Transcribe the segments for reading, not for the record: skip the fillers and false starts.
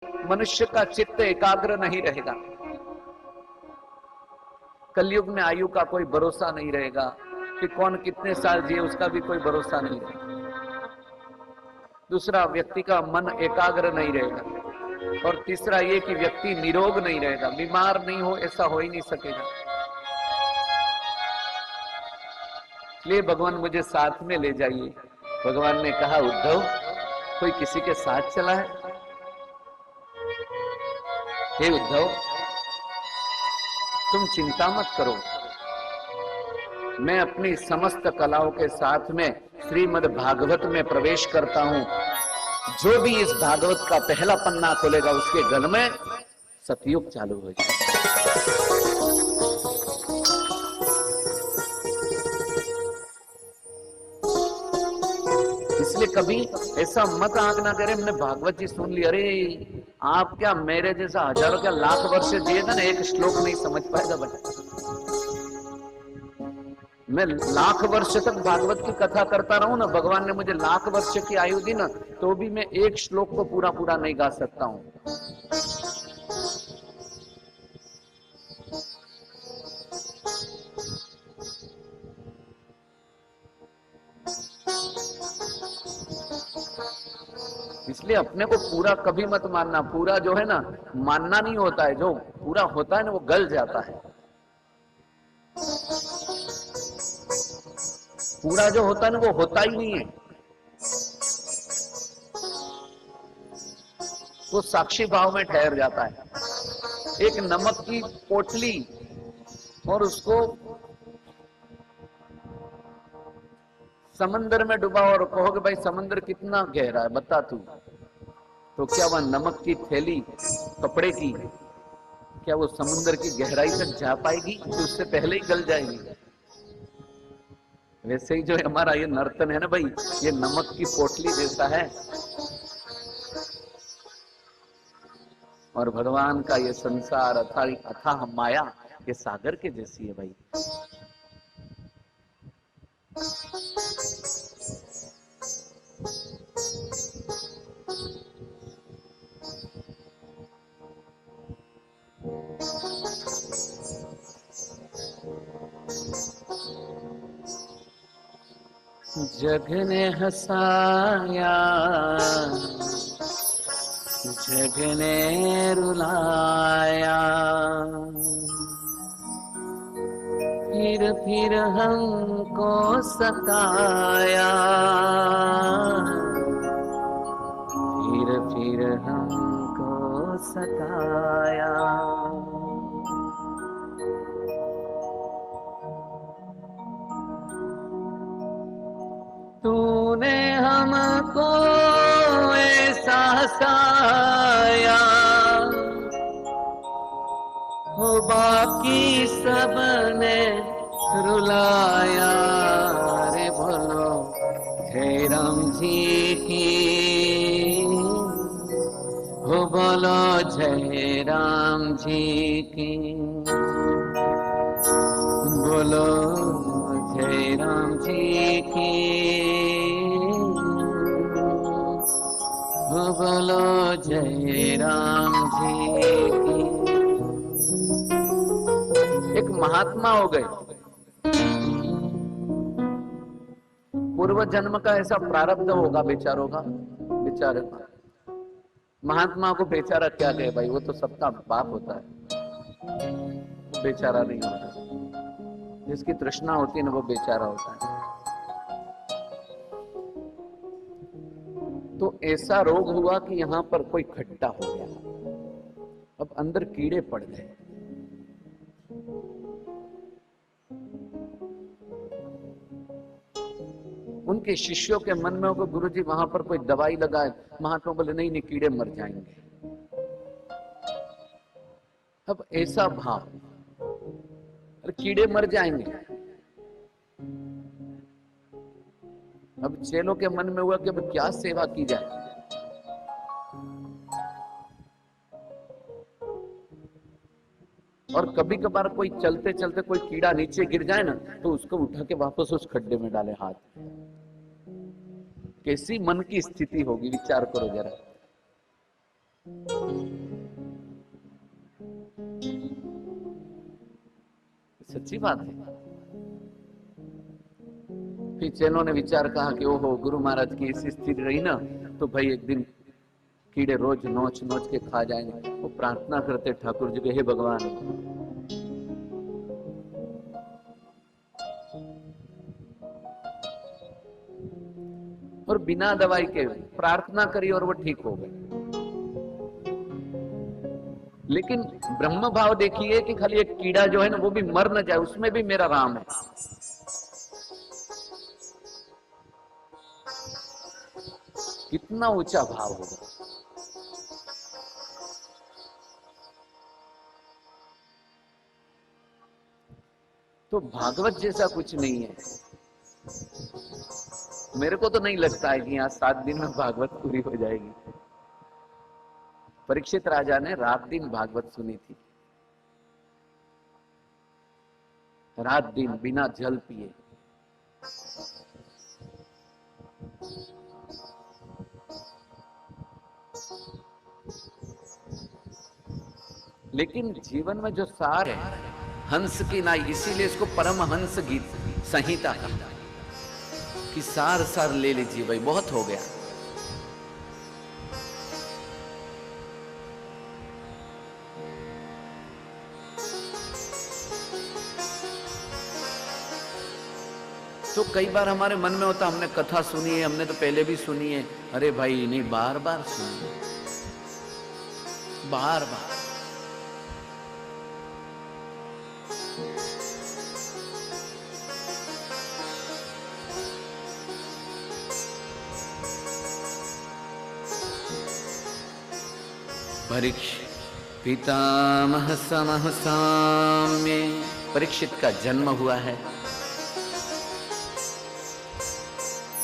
मनुष्य का चित्त एकाग्र नहीं रहेगा। कलयुग में आयु का कोई भरोसा नहीं रहेगा कि कौन कितने साल जिए, उसका भी कोई भरोसा नहीं रहेगा। दूसरा, व्यक्ति का मन एकाग्र नहीं रहेगा। और तीसरा ये कि व्यक्ति निरोग नहीं रहेगा, बीमार नहीं हो ऐसा हो ही नहीं सकेगा। इसलिए भगवान मुझे साथ में ले जाइए। भगवान ने कहा, उद्धव कोई किसी के साथ चला है? हे उद्धव, तुम चिंता मत करो, मैं अपनी समस्त कलाओं के साथ में श्रीमद् भागवत में प्रवेश करता हूं। जो भी इस भागवत का पहला पन्ना खोलेगा उसके गल में सतयुग चालू हो जाएगा। इसलिए कभी ऐसा मत आंक ना करे, हमने भागवत जी सुन ली, अरे आप क्या मेरे जैसा हजारों क्या लाख वर्ष जिए थे ना, एक श्लोक नहीं समझ पाएगा भाई। मैं लाख वर्ष तक भागवत की कथा करता रहूं ना, भगवान ने मुझे लाख वर्ष की आयु दी ना, तो भी मैं एक श्लोक को पूरा पूरा नहीं गा सकता हूं। इसलिए अपने को पूरा कभी मत मानना। पूरा जो है ना, मानना नहीं होता है, जो पूरा होता है ना वो गल जाता है। पूरा जो होता है ना वो होता ही नहीं है, वो साक्षी भाव में ठहर जाता है। एक नमक की पोटली और उसको समंदर में डुबाओ और कहोगे भाई समंदर कितना गहरा है बता तू, तो क्या वह नमक की थैली कपड़े की, क्या वो समुद्र की गहराई तक जा पाएगी? तो उससे पहले ही गल जाएगी। वैसे ही जो हमारा ये नर्तन है ना भाई, ये नमक की पोटली जैसा है, और भगवान का ये संसार अथाह माया ये सागर के जैसी है भाई। जग ने हंसाया, जग ने रुलाया, फिर हमको सताया, फिर हमको सताया। तूने हमको ऐसा हंसाया, हो बाकी सबने रुलाया। रे बोलो जय राम जी की, हो बोलो जय राम जी की, बोलो जय राम जी की, हो बोलो जय राम जी की। एक महात्मा हो गए, पूर्व जन्म का ऐसा प्रारब्ध होगा बेचारों का, बेचारे का। महात्मा को बेचारा क्या कहे भाई, वो तो सबका बाप होता है, बेचारा नहीं होता। जिसकी तृष्णा होती है ना वो बेचारा होता है। तो ऐसा रोग हुआ कि यहां पर कोई खट्टा हो गया, अब अंदर कीड़े पड़ गए। उनके शिष्यों के मन में होगा गुरुजी वहां पर कोई दवाई लगाए। महात्मा बोले नहीं नहीं, कीड़े मर जाएंगे। अब ऐसा भाव, अरे कीड़े मर जाएंगे। अब चेलों के मन में हुआ कि अब क्या सेवा की जाए। और कभी कभार कोई चलते चलते कोई कीड़ा नीचे गिर जाए ना, तो उसको उठा के वापस उस खड्डे में डाले हाथ। कैसी मन की स्थिति होगी, विचार करो जरा। सच्ची बात है। फिर चेलों ने विचार कहा कि ओहो, गुरु महाराज की ऐसी स्थिति रही ना तो भाई एक दिन कीड़े रोज नोच नोच के खा जाएंगे। वो प्रार्थना करते ठाकुर जी के, हे भगवान, और बिना दवाई के प्रार्थना करी और वो ठीक हो गए। लेकिन ब्रह्म भाव देखिए कि खाली एक कीड़ा जो है ना वो भी मर न जाए, उसमें भी मेरा राम है। कितना ऊंचा भाव होगा। तो भागवत जैसा कुछ नहीं है। मेरे को तो नहीं लगता है कि यहाँ 7 दिन में भागवत पूरी हो जाएगी। परीक्षित राजा ने रात दिन भागवत सुनी थी, रात दिन बिना जल पिए। लेकिन जीवन में जो सार है, हंस की नाई, इसीलिए इसको परमहंस गीत संहिता कहा कि सार सार ले लीजिए भाई, बहुत हो गया। तो कई बार हमारे मन में होता, हमने कथा सुनी है, हमने तो पहले भी सुनी है। अरे भाई नहीं, बार बार सुनिए, बार बार। पितामह समः साम्ये, परीक्षित का जन्म हुआ है।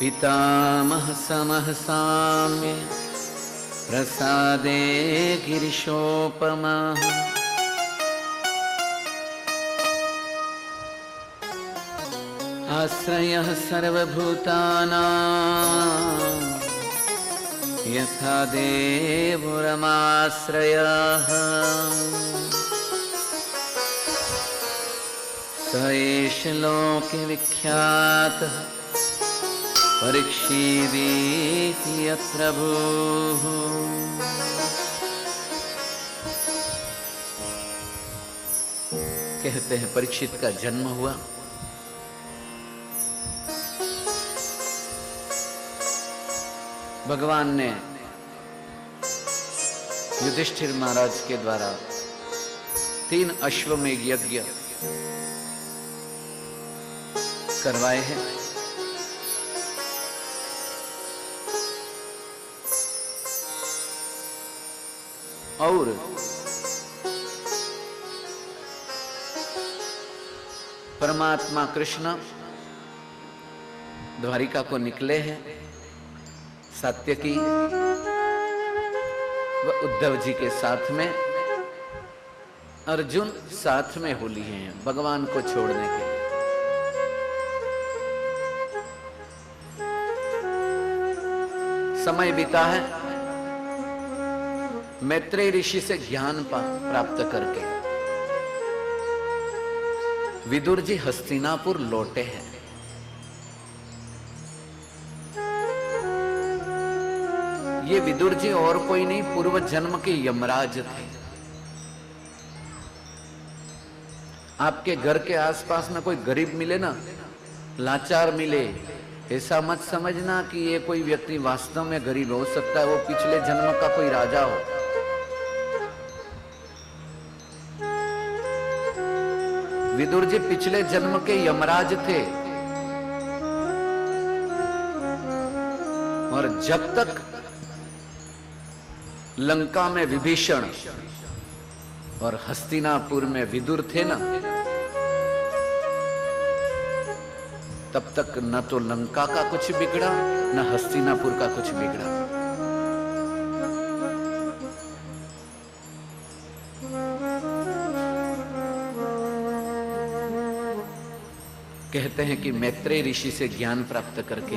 पितामह समः साम्ये प्रसादे गिरिशोपमः, आश्रयः सर्वभूतानां यथा देवो रमाश्रयः, स एष लोके विख्यातः परीक्षिदिति यत्र भूः। कहते हैं परीक्षित का जन्म हुआ। भगवान ने युधिष्ठिर महाराज के द्वारा 3 अश्वमेध यज्ञ करवाए हैं। और परमात्मा कृष्ण द्वारिका को निकले हैं सात्यकी व उद्धव जी के साथ में। अर्जुन साथ में हो लिए हैं भगवान को छोड़ने के। समय बीता है, मैत्रेय ऋषि से ज्ञान प्राप्त करके विदुर जी हस्तिनापुर लौटे हैं। ये विदुर जी और कोई नहीं, पूर्व जन्म के यमराज थे। आपके घर के आसपास में कोई गरीब मिले ना, लाचार मिले, ऐसा मत समझना कि ये कोई व्यक्ति वास्तव में गरीब हो सकता है, वो पिछले जन्म का कोई राजा हो। विदुर जी पिछले जन्म के यमराज थे, और जब तक लंका में विभीषण और हस्तिनापुर में विदुर थे ना, तब तक न तो लंका का कुछ बिगड़ा न हस्तिनापुर का कुछ बिगड़ा। कहते हैं कि मैत्रेय ऋषि से ज्ञान प्राप्त करके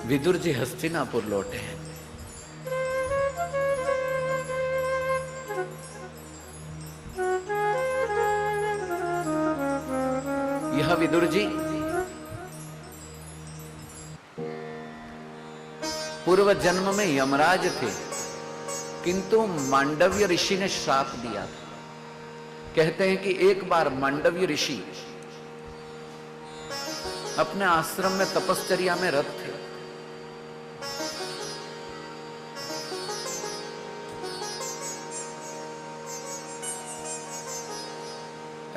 विदुर जी हस्तिनापुर लौटे हैं। यह विदुर जी पूर्व जन्म में यमराज थे, किंतु मांडव्य ऋषि ने श्राप दिया था। कहते हैं कि एक बार मांडव्य ऋषि अपने आश्रम में तपश्चर्या में रत थे।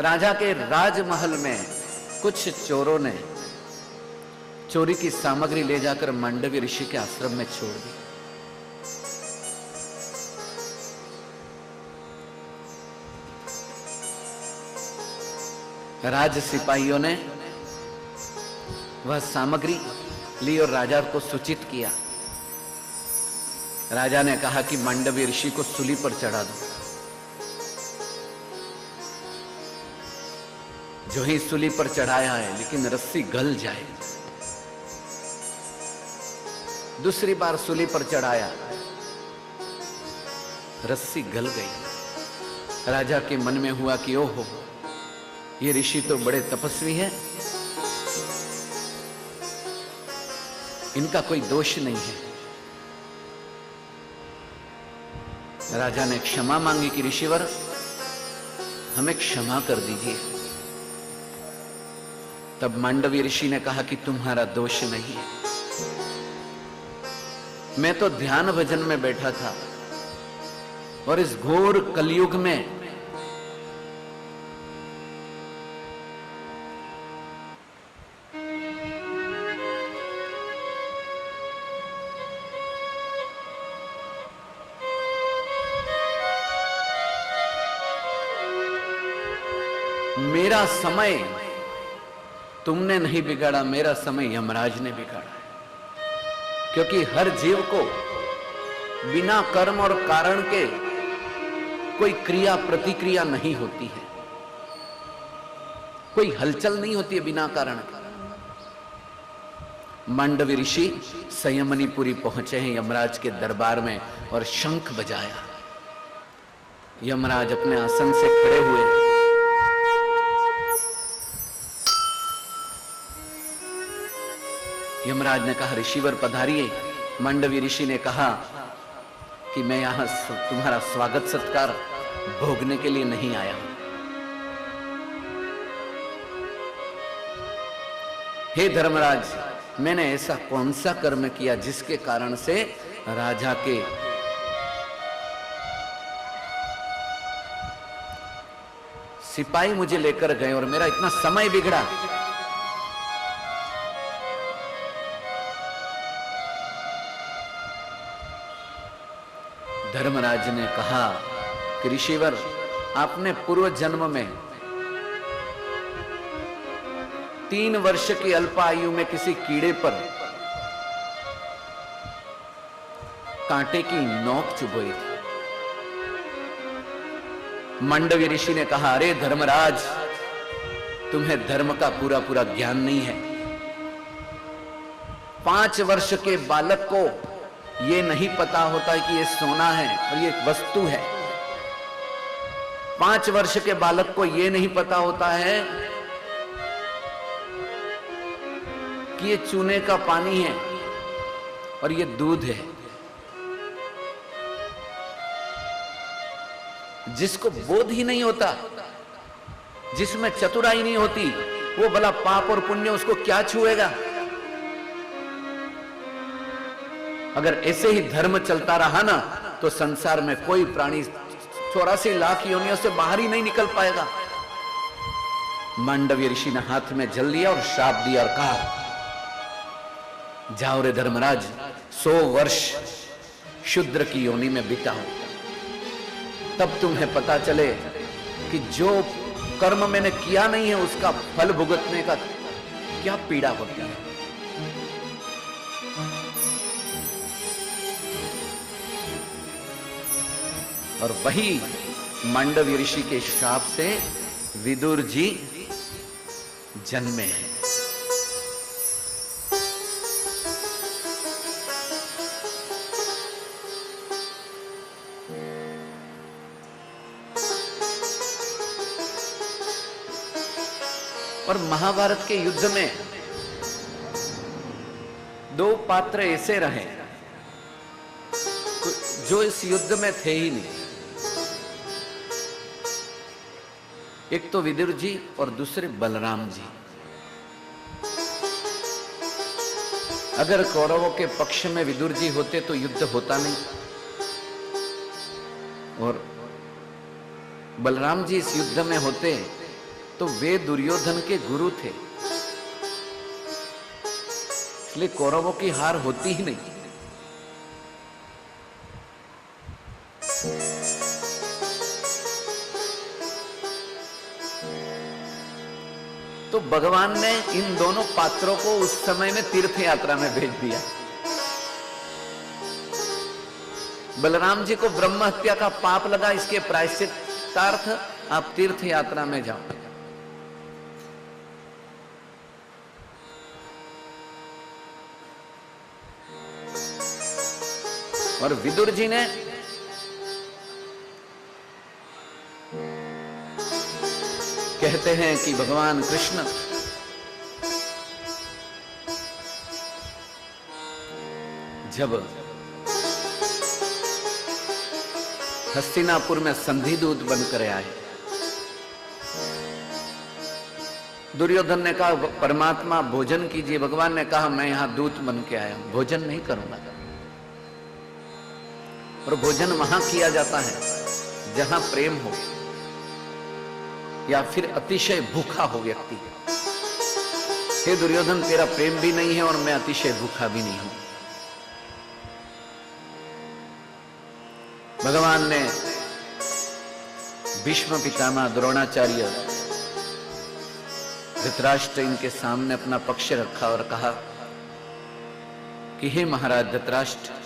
राजा के राजमहल में कुछ चोरों ने चोरी की सामग्री ले जाकर मांडव्य ऋषि के आश्रम में छोड़ दी। राज सिपाहियों ने वह सामग्री ली और राजा को सूचित किया। राजा ने कहा कि मांडव्य ऋषि को सूली पर चढ़ा दो। जो ही सूली पर चढ़ाया है, लेकिन रस्सी गल जाए। दूसरी बार सूली पर चढ़ाया, रस्सी गल गई। राजा के मन में हुआ कि ओहो, ये ऋषि तो बड़े तपस्वी हैं, इनका कोई दोष नहीं है। राजा ने क्षमा मांगी कि ऋषिवर, हमें क्षमा कर दीजिए। तब मांडव्य ऋषि ने कहा कि तुम्हारा दोष नहीं है, मैं तो ध्यान भजन में बैठा था और इस घोर कलयुग में मेरा समय तुमने नहीं बिगाड़ा, मेरा समय यमराज ने बिगाड़ा है। क्योंकि हर जीव को बिना कर्म और कारण के कोई क्रिया प्रतिक्रिया नहीं होती है, कोई हलचल नहीं होती है बिना कारण के। मांडव्य ऋषि संयमनीपुरी पहुंचे हैं यमराज के दरबार में और शंख बजाया। यमराज अपने आसन से खड़े हुए। यमराज ने कहा, ऋषिवर पधारिए। मांडव्य ऋषि ने कहा कि मैं यहां तुम्हारा स्वागत सत्कार भोगने के लिए नहीं आया हूं। हे धर्मराज, मैंने ऐसा कौन सा कर्म किया जिसके कारण से राजा के सिपाही मुझे लेकर गए और मेरा इतना समय बिगड़ा। धर्मराज ने कहा कि ऋषिवर, आपने पूर्व जन्म में 3 वर्ष की अल्पायु में किसी कीड़े पर कांटे की नोक चुभोई थी। मांडव्य ऋषि ने कहा, अरे धर्मराज, तुम्हें धर्म का पूरा पूरा ज्ञान नहीं है। 5 वर्ष के बालक को ये नहीं पता होता है कि ये सोना है और ये एक वस्तु है। 5 वर्ष के बालक को ये नहीं पता होता है कि ये चूने का पानी है और ये दूध है। जिसको बोध ही नहीं होता, जिसमें चतुराई नहीं होती, वो भला पाप और पुण्य उसको क्या छुएगा। अगर ऐसे ही धर्म चलता रहा ना, तो संसार में कोई प्राणी 84 लाख योनियों से बाहर ही नहीं निकल पाएगा। मांडव्य ऋषि ने हाथ में जल लिया और श्राप दिया और कहा, जाओ रे धर्मराज, 100 वर्ष शूद्र की योनि में बिताओ, तब तुम्हें पता चले कि जो कर्म मैंने किया नहीं है उसका फल भुगतने का क्या पीड़ा होती है। और वही मांडव्य ऋषि के श्राप से विदुर जी जन्मे हैं। और महाभारत के युद्ध में दो पात्र ऐसे रहे जो इस युद्ध में थे ही नहीं। एक तो विदुर जी और दूसरे बलराम जी। अगर कौरवों के पक्ष में विदुर जी होते तो युद्ध होता नहीं, और बलराम जी इस युद्ध में होते तो वे दुर्योधन के गुरु थे, इसलिए कौरवों की हार होती ही नहीं। तो भगवान ने इन दोनों पात्रों को उस समय में तीर्थ यात्रा में भेज दिया। बलराम जी को ब्रह्म हत्या का पाप लगा, इसके प्रायश्चित्तार्थ आप तीर्थ यात्रा में जाओ। और विदुर जी ने कहते हैं कि भगवान कृष्ण जब हस्तिनापुर में संधि दूत बनकर आए, दुर्योधन ने कहा परमात्मा भोजन कीजिए। भगवान ने कहा मैं यहां दूत बन के आया हूं, भोजन नहीं करूंगा। और भोजन वहां किया जाता है जहां प्रेम हो या फिर अतिशय भूखा हो व्यक्ति। हे दुर्योधन, तेरा प्रेम भी नहीं है और मैं अतिशय भूखा भी नहीं हूं। भगवान ने भीष्म पितामह, द्रोणाचार्य, धृतराष्ट्र इनके सामने अपना पक्ष रखा और कहा कि हे महाराज धृतराष्ट्र,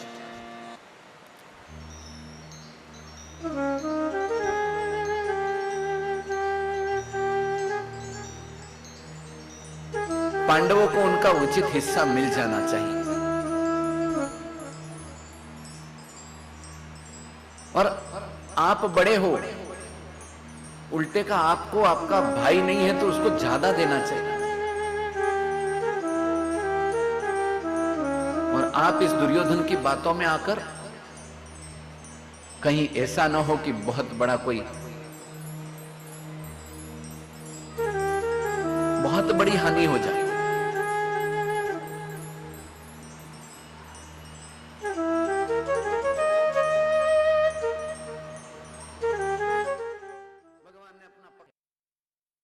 पांडवों को उनका उचित हिस्सा मिल जाना चाहिए। और आप बड़े हो, उल्टे का आपको आपका भाई नहीं है तो उसको ज्यादा देना चाहिए। और आप इस दुर्योधन की बातों में आकर कहीं ऐसा ना हो कि बहुत बड़ा कोई बहुत बड़ी हानि हो जाए।